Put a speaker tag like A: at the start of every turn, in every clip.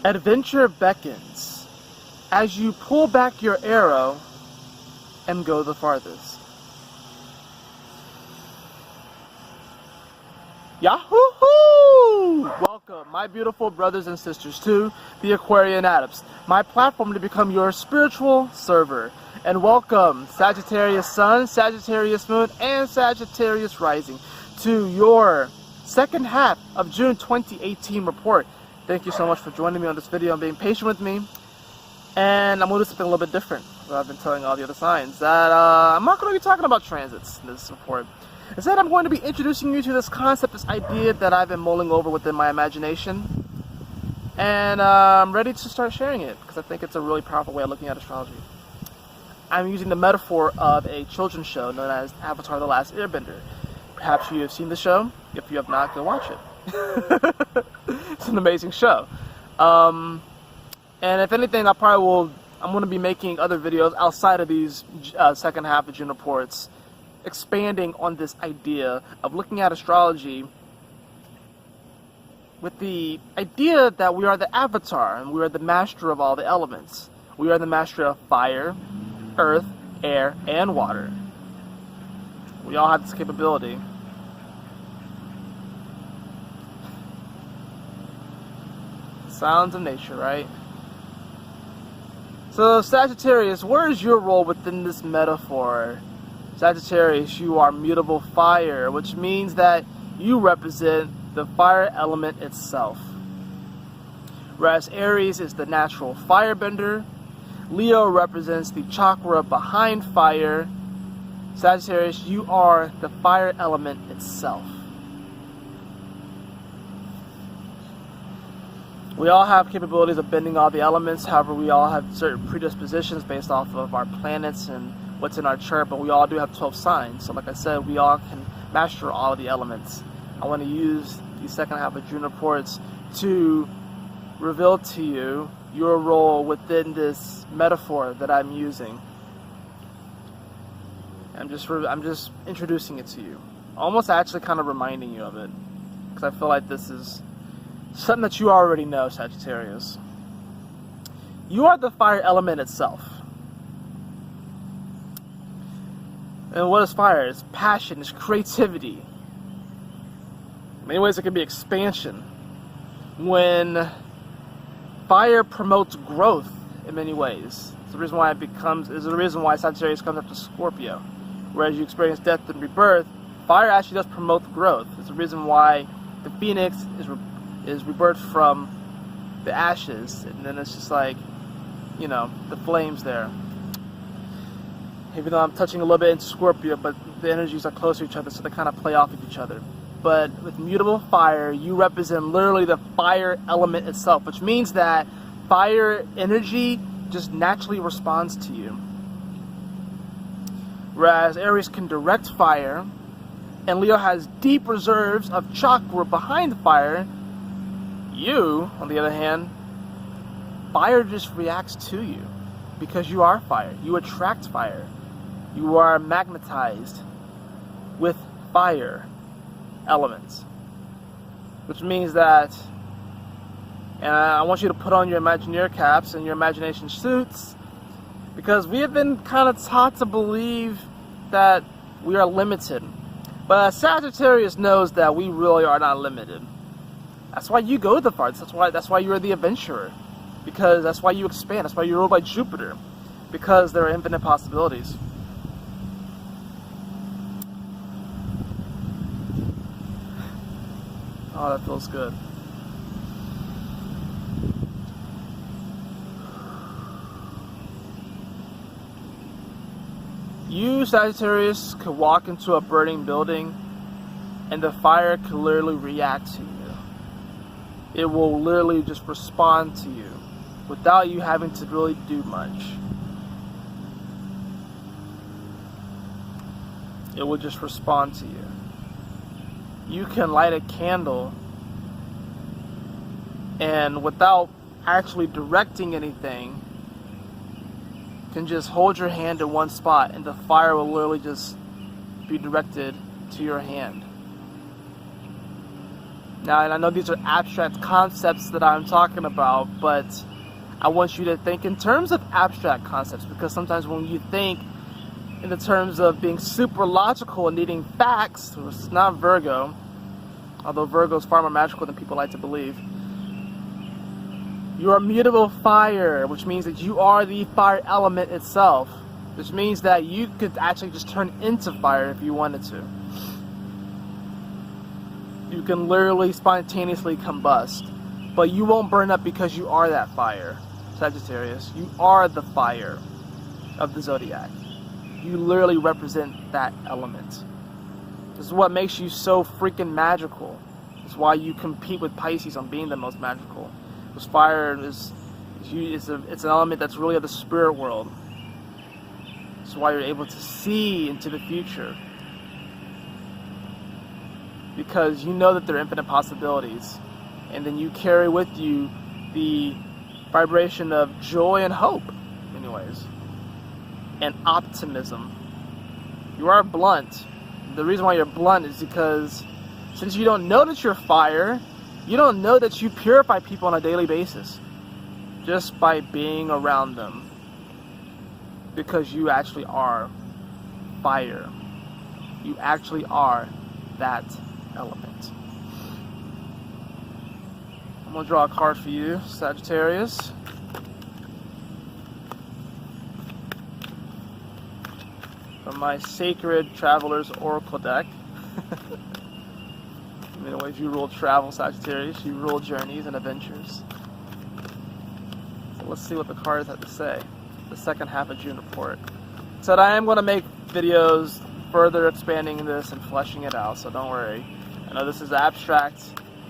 A: Adventure beckons as you pull back your arrow and go the farthest. Yahoo! Welcome, my beautiful brothers and sisters, to the Aquarian Adepts, my platform to become your spiritual server. And welcome, Sagittarius Sun, Sagittarius Moon, and Sagittarius Rising, to your second half of June 2018 report. Thank you so much for joining me on this video and being patient with me. And I'm going to do something a little bit different than I've been telling all the other signs. That I'm not going to be talking about transits in this report. Instead, I'm going to be introducing you to this concept, this idea that I've been mulling over within my imagination. And I'm ready to start sharing it, because I think it's a really powerful way of looking at astrology. I'm using the metaphor of a children's show known as Avatar: The Last Airbender. Perhaps you have seen the show. If you have not, go watch it. It's an amazing show. And if anything, I'm going to be making other videos outside of these second half of June reports, expanding on this idea of looking at astrology with the idea that we are the avatar and we are the master of all the elements. We are the master of fire, earth, air, and water. We all have this capability. Sounds of nature, right? So Sagittarius, where is your role within this metaphor? Sagittarius, you are mutable fire, which means that you represent the fire element itself. Whereas Aries is the natural firebender, Leo represents the chakra behind fire. Sagittarius, you are the fire element itself. We all have capabilities of bending all the elements. However, we all have certain predispositions based off of our planets and what's in our chart, but we all do have 12 signs. So like I said, we all can master all of the elements. I want to use the second half of June reports to reveal to you your role within this metaphor that I'm using. I'm just introducing it to you. Almost actually kind of reminding you of it, because I feel like this is something that you already know, Sagittarius. You are the fire element itself. And what is fire? It's passion, it's creativity. In many ways it can be expansion. When fire promotes growth in many ways. It's the reason why Sagittarius comes up to Scorpio. Whereas you experience death and rebirth, fire actually does promote growth. It's the reason why the phoenix is rebirthed from the ashes, and then it's just like, you know, the flames there. Even though I'm touching a little bit into Scorpio, but the energies are close to each other, so they kind of play off of each other. But with mutable fire, you represent literally the fire element itself, which means that fire energy just naturally responds to you. Whereas Aries can direct fire, and Leo has deep reserves of chakra behind fire, you, on the other hand, fire just reacts to you because you are fire. You attract fire. You are magnetized with fire elements, which means that, and I want you to put on your Imagineer caps and your imagination suits, because we have been kind of taught to believe that we are limited. But Sagittarius knows that we really are not limited. That's why you go the farthest. That's why you're the adventurer. Because that's why you expand. That's why you're ruled by Jupiter. Because there are infinite possibilities. Oh, that feels good. You, Sagittarius, could walk into a burning building and the fire could literally react to you. It will literally just respond to you without you having to really do much. It will just respond to you. You can light a candle and without actually directing anything, can just hold your hand in one spot and the fire will literally just be directed to your hand. Now, and I know these are abstract concepts that I'm talking about, but I want you to think in terms of abstract concepts, because sometimes when you think in the terms of being super logical and needing facts, which is not Virgo, although Virgo is far more magical than people like to believe, you are mutable fire, which means that you are the fire element itself, which means that you could actually just turn into fire if you wanted to. You can literally spontaneously combust, but you won't burn up because you are that fire, Sagittarius. You are the fire of the zodiac. You literally represent that element. This is what makes you so freaking magical. It's why you compete with Pisces on being the most magical. Because fire it's an element that's really of the spirit world. It's why you're able to see into the future. Because you know that there are infinite possibilities. And then you carry with you the vibration of joy and hope, anyways. And optimism. You are blunt. The reason why you're blunt is because since you don't know that you're fire, you don't know that you purify people on a daily basis just by being around them, because you actually are fire. You actually are that element. I'm going to draw a card for you, Sagittarius. From my Sacred Traveler's Oracle deck. In many ways, you rule travel, Sagittarius. You rule journeys and adventures. So let's see what the cards have to say. The second half of June report. So I am going to make videos further expanding this and fleshing it out, so don't worry. I know this is abstract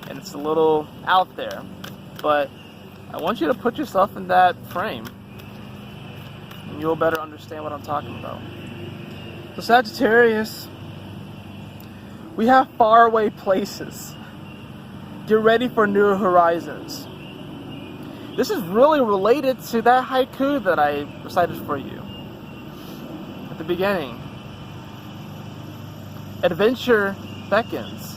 A: and it's a little out there, but I want you to put yourself in that frame and you'll better understand what I'm talking about. So Sagittarius, we have faraway places. Get ready for new horizons. This is really related to that haiku that I recited for you at the beginning. Adventure beckons.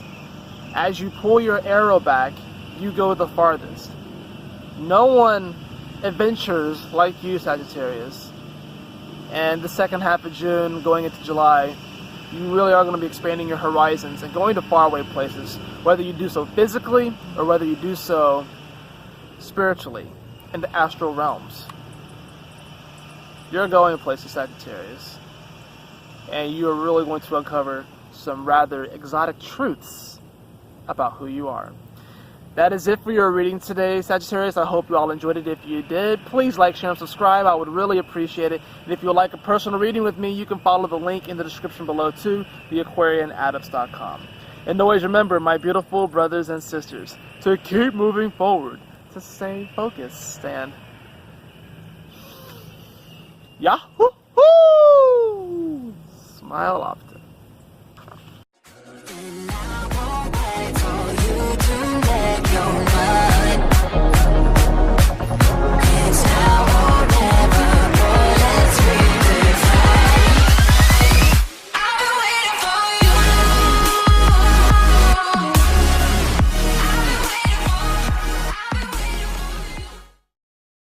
A: As you pull your arrow back, you go the farthest. No one adventures like you, Sagittarius. And the second half of June, going into July, you really are going to be expanding your horizons and going to faraway places, whether you do so physically or whether you do so spiritually in the astral realms. You're going places, Sagittarius, and you are really going to uncover some rather exotic truths about who you are. That is it for your reading today, Sagittarius. I hope you all enjoyed it. If you did, please like, share, and subscribe. I would really appreciate it. And if you would like a personal reading with me, you can follow the link in the description below to theAquarianAdepts.com. And always remember, my beautiful brothers and sisters, to keep moving forward, to stay focused, and Yahoo! Smile often.